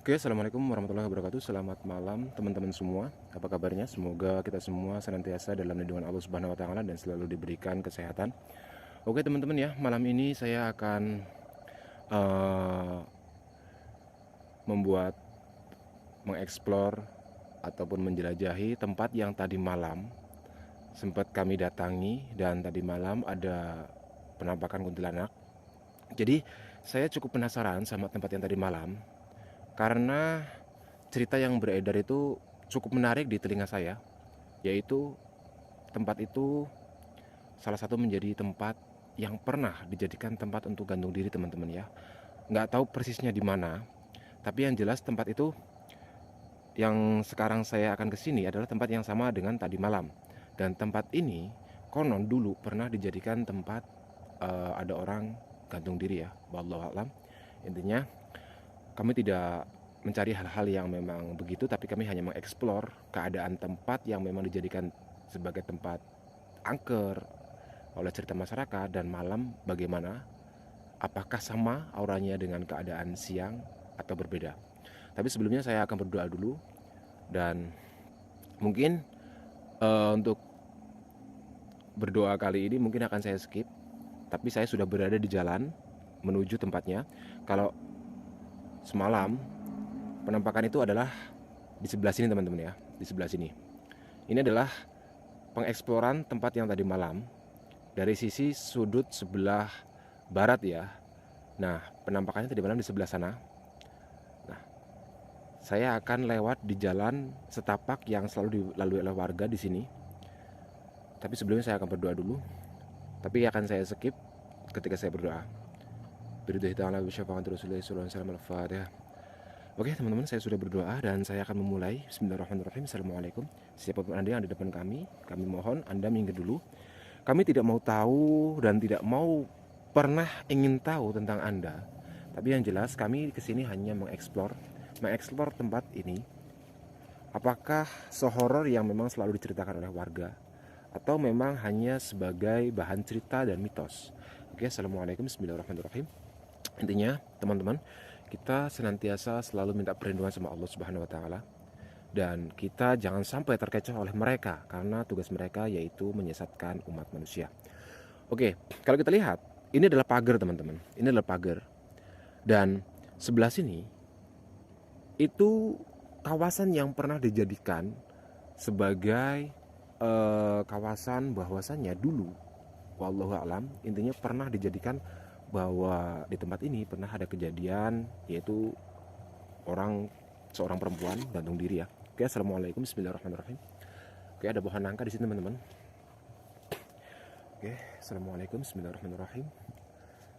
Oke, assalamualaikum warahmatullahi wabarakatuh. Selamat malam teman-teman semua. Apa kabarnya? Semoga kita semua senantiasa dalam lindungan Allah Subhanahu Wa Taala dan selalu diberikan kesehatan. Oke teman-teman ya, malam ini saya akan eh, membuat mengeksplor ataupun menjelajahi tempat yang tadi malam sempat kami datangi, dan tadi malam ada penampakan kuntilanak. Jadi saya cukup penasaran sama tempat yang tadi malam karena cerita yang beredar itu cukup menarik di telinga saya, yaitu tempat itu salah satu menjadi tempat yang pernah dijadikan tempat untuk gantung diri teman-teman ya. Nggak tahu persisnya di mana, tapi yang jelas tempat itu yang sekarang saya akan kesini adalah tempat yang sama dengan tadi malam. Dan tempat ini konon dulu pernah dijadikan tempat ada orang gantung diri ya, wallahu alam. Intinya kami tidak mencari hal-hal yang memang begitu, tapi kami hanya mengeksplor keadaan tempat yang memang dijadikan sebagai tempat angker oleh cerita masyarakat. Dan malam bagaimana, apakah sama auranya dengan keadaan siang atau berbeda. Tapi sebelumnya saya akan berdoa dulu, dan mungkin untuk berdoa kali ini mungkin akan saya skip, tapi saya sudah berada di jalan menuju tempatnya. Kalau semalam penampakan itu adalah di sebelah sini teman-teman ya, di sebelah sini. Ini adalah pengeksploran tempat yang tadi malam dari sisi sudut sebelah barat ya. Nah, penampakannya tadi malam di sebelah sana. Nah, saya akan lewat di jalan setapak yang selalu dilalui oleh warga di sini. Tapi sebelumnya saya akan berdoa dulu. Tapi akan saya skip ketika saya berdoa. Biridhi ta'ala wa syafa'ati Rasulullah sallallahu alaihi wasallam al-Fatihah. Oke teman-teman, saya sudah berdoa dan saya akan memulai. Bismillahirrahmanirrahim. Assalamualaikum. Siapapun Anda yang di depan kami mohon Anda minggir dulu. Kami tidak mau tahu dan tidak mau pernah ingin tahu tentang Anda. Tapi yang jelas kami kesini hanya mengeksplor tempat ini. Apakah sehoror yang memang selalu diceritakan oleh warga, atau memang hanya sebagai bahan cerita dan mitos. Oke, assalamualaikum, bismillahirrahmanirrahim. Intinya teman-teman, kita senantiasa selalu minta perlindungan sama Allah Subhanahu Wa Taala, dan kita jangan sampai terkecoh oleh mereka, karena tugas mereka yaitu menyesatkan umat manusia. Oke, kalau kita lihat, ini adalah pagar teman-teman. Ini adalah pagar. Dan sebelah sini itu kawasan yang pernah dijadikan sebagai kawasan bahwasannya dulu, wallahu alam, intinya pernah dijadikan bahwa di tempat ini pernah ada kejadian, yaitu seorang perempuan gantung diri ya. Oke, assalamualaikum, bismillahirrahmanirrahim. Oke, ada pohon nangka di sini teman-teman. Oke, assalamualaikum, bismillahirrahmanirrahim.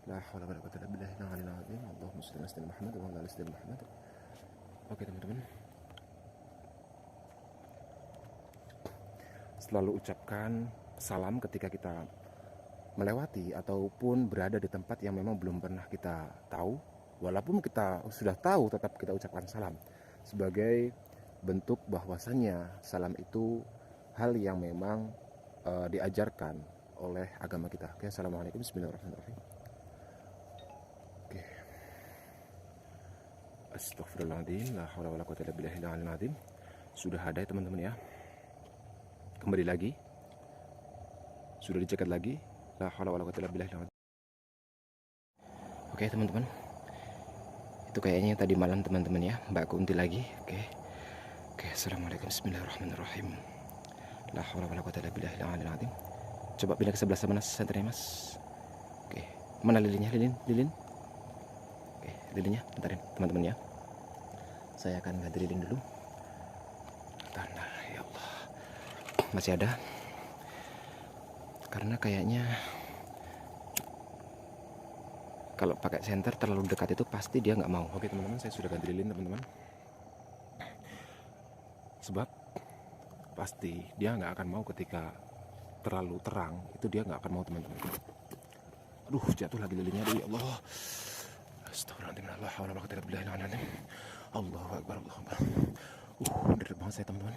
La haula wala quwwata illa billahil azim. Allahumma shalli ala Muhammad wa ala ali Muhammad. Oke teman-teman, selalu ucapkan salam ketika kita melewati ataupun berada di tempat yang memang belum pernah kita tahu. Walaupun kita sudah tahu, tetap kita ucapkan salam sebagai bentuk bahwasannya salam itu hal yang memang diajarkan oleh agama kita. Oke, assalamualaikum, bismillahirrahmanirrahim. Oke, astagfirullahaladzim, la haula wala quwwata illa billahil azim. Sudah ada ya teman-teman ya, kembali lagi, sudah dicegat lagi. La haula wala quwwata illa billahil azim. Oke teman-teman, itu kayaknya tadi malam teman-teman ya, Mbak Kunti lagi. Oke, assalamualaikum, bismillahirrahmanirrahim. La haula wala quwwata illa billahil azim. Coba pindah ke sebelah sana senternya mas. Oke, mana lilinnya, lilin. Oke, lilinnya bentarin teman-teman ya, saya akan ganti lilin dulu. Tanda ya Allah, masih ada, karena kayaknya kalau pakai senter terlalu dekat itu pasti dia nggak mau. Oke teman-teman, saya sudah ganti lilin teman-teman, sebab pasti dia nggak akan mau ketika terlalu terang, itu dia nggak akan mau teman-teman. Aduh, jatuh lagi lilinnya, ya Allah. Astagfirullahaladzim, la haula wala quwwata illa billah. Allahu akbar, Allahu akbar. Deret banget saya teman-teman.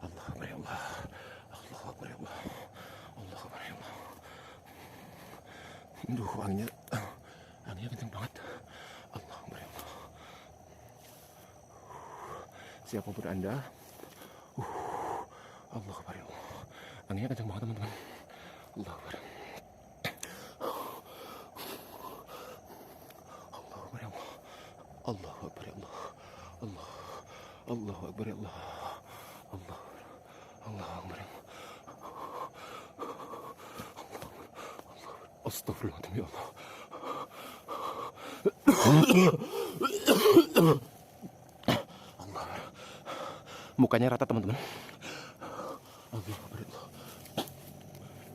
Allahu akbar ya Allah. Allahu akbar ya Allah. Allahu akbar ya Allah. Aduh, anginnya kenceng banget. Allahu akbar ya Allah. Siapapun Anda, Allah Akbar ya Allah. Anginnya kencang banget teman-teman. Allah Akbar. Allah Akbar ya Allah. Allah Akbar ya Allah. Allah. Allah Akbar ya Allah. Allah. Allah Akbar ya Allah. Astagfirullahaladzim ya Allah. Allah. Mukanya rata teman-teman. Allah Akbar ya Allah.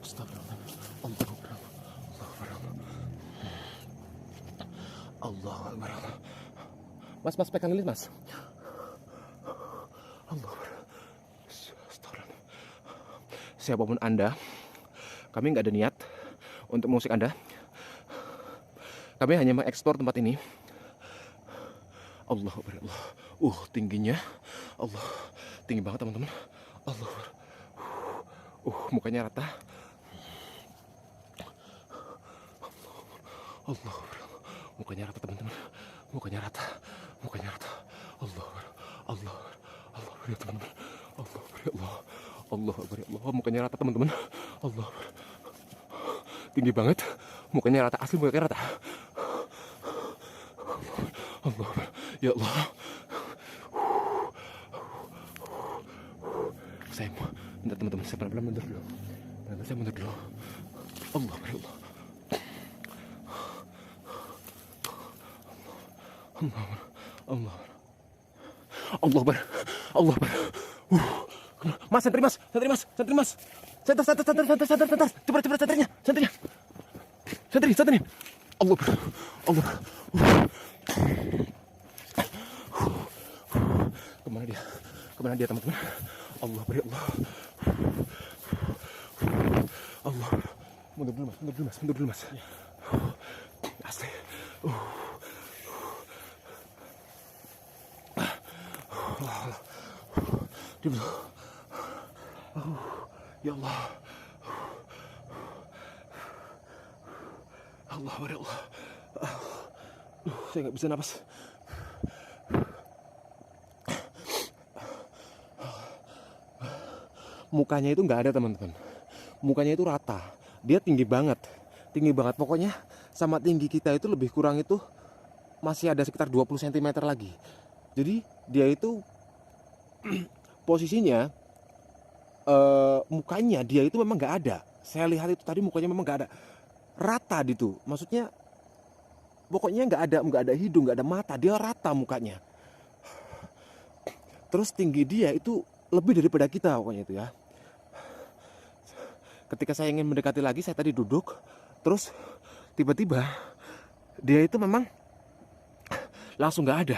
Astagfirullahaladzim. Allah Akbar. Allah Akbar. Mas, pegang lilin mas. Allah Akbar. Astagfirullah. Siapapun Anda, kami nggak ada niat untuk musik Anda. Kami hanya mengeksplor tempat ini. Allah Akbar. Allah. Tingginya. Allah. Tinggi banget teman-teman. Allah Akbar. Mukanya rata. Allah Akbar. Mukanya rata teman-teman. Mukanya rata. Mukanya rata. Allah Akbar. Allah Akbar. Allah Akbar ya teman-teman. Allah Akbar ya Allah. Allah Akbar ya Allah. Mukanya rata teman-teman. Allah Akbar. Tinggi banget. Mukanya rata. Asli mukanya rata. Allah Akbar. Ya Allah. Saya minta teman-teman, saya pelan-pelan mundur dulu. Saya mundur dulu. Allah Akbar ya Allah. Allah Akbar. Allah Akbar. Allah Akbar. Allah Akbar. Mas, sentri mas. Santar. Cepat sentrinya. Sentri. Allah Akbar. Allah. Kemana dia teman-teman? Allah Akbar ya Allah. Allah. Mundur dulu mas. Asli. Diam. Ya Allah. Allah Akbar ya Allah. Saya nggak bisa napas. Mukanya itu nggak ada teman-teman. Mukanya itu rata. Dia tinggi banget. Pokoknya sama tinggi kita itu lebih kurang itu masih ada sekitar 20 cm lagi. Jadi dia itu posisinya mukanya dia itu memang nggak ada. Saya lihat itu tadi mukanya memang nggak ada. Rata gitu. Maksudnya pokoknya nggak ada hidung, nggak ada mata. Dia rata mukanya. Terus tinggi dia itu lebih daripada kita pokoknya itu ya. Ketika saya ingin mendekati lagi, saya tadi duduk, terus tiba-tiba dia itu memang langsung nggak ada.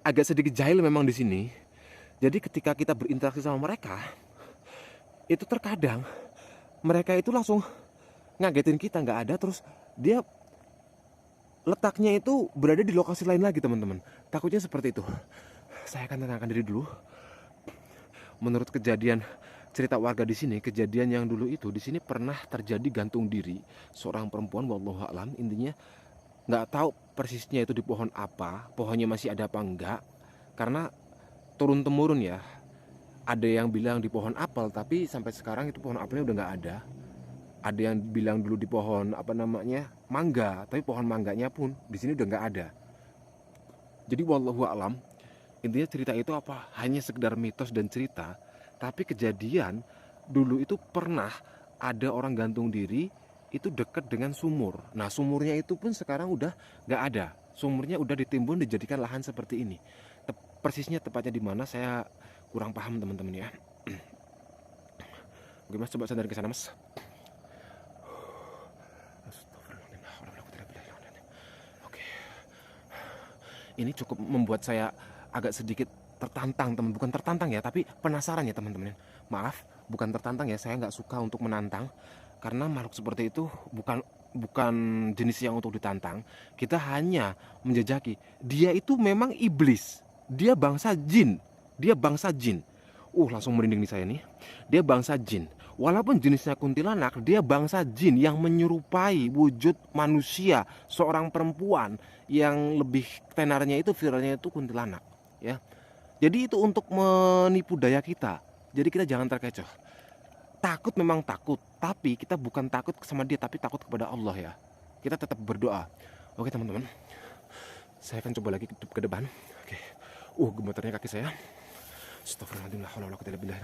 Agak sedikit jahil memang di sini. Jadi ketika kita berinteraksi sama mereka, itu terkadang mereka itu langsung ngagetin kita, nggak ada, terus dia letaknya itu berada di lokasi lain lagi teman-teman. Takutnya seperti itu. Saya akan tenangkan diri dulu. Menurut kejadian cerita warga di sini, kejadian yang dulu itu di sini pernah terjadi gantung diri seorang perempuan, wallahu a'lam. Intinya nggak tahu persisnya itu di pohon apa, pohonnya masih ada apa enggak, karena turun temurun ya. Ada yang bilang di pohon apel, tapi sampai sekarang itu pohon apelnya udah nggak ada. Ada yang bilang dulu di pohon mangga, tapi pohon mangganya pun di sini udah nggak ada. Jadi wallahu a'lam, intinya cerita itu hanya sekedar mitos dan cerita. Tapi kejadian dulu itu pernah ada orang gantung diri itu dekat dengan sumur. Nah sumurnya itu pun sekarang udah nggak ada. Sumurnya udah ditimbun dijadikan lahan seperti ini. Persisnya tepatnya di mana saya kurang paham teman-teman ya. Oke mas, coba sandari ke sana mas. Oke. Ini cukup membuat saya agak sedikit tertantang teman, bukan tertantang ya, tapi penasaran ya teman-teman. Maaf, bukan tertantang ya, saya nggak suka untuk menantang, karena makhluk seperti itu bukan jenis yang untuk ditantang. Kita hanya menjejaki. Dia itu memang iblis, dia bangsa jin, langsung merinding nih saya nih. Dia bangsa jin, walaupun jenisnya kuntilanak, dia bangsa jin yang menyerupai wujud manusia, seorang perempuan yang lebih tenarnya itu viralnya itu kuntilanak ya. Jadi itu untuk menipu daya kita. Jadi kita jangan terkecoh. Takut memang takut, tapi kita bukan takut sama dia, tapi takut kepada Allah ya. Kita tetap berdoa. Oke teman-teman, saya akan coba lagi ke depan. Oke. Gemetarnya kaki saya. Astagfirullahaladzim, la haula wala quwwata illa billah.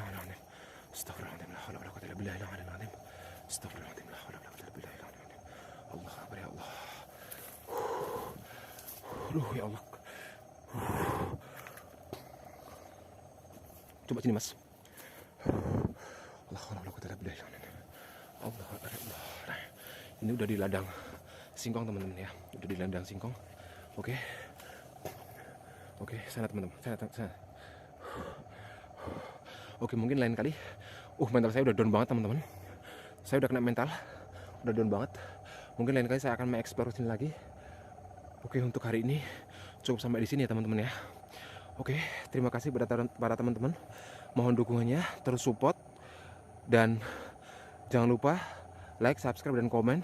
Astagfirullahaladzim, la haula wala quwwata illa billah. Astagfirullahaladzim, la haula wala quwwata illa billah. Allah akbar ya Allah. Aduh ya Allah. Coba sini mas. Allah akbar ya Allah. Ini udah di ladang singkong teman-teman ya. Udah di ladang singkong. Oke. Sana teman-teman. Sana. Oke, mungkin lain kali. Mental saya udah down banget teman-teman. Saya udah kena mental. Udah down banget. Mungkin lain kali saya akan mengeksplor sini lagi. Oke, untuk hari ini cukup sampai di sini ya teman-teman ya. Oke, terima kasih para teman-teman. Mohon dukungannya, terus support. Dan jangan lupa like, subscribe, dan komen.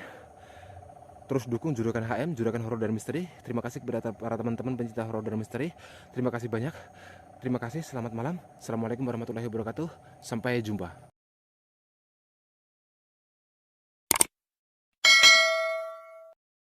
Terus dukung Juragan HM, Juragan Horor dan Misteri. Terima kasih kepada para teman-teman pencinta horor dan misteri. Terima kasih banyak. Terima kasih, selamat malam. Assalamualaikum warahmatullahi wabarakatuh. Sampai jumpa.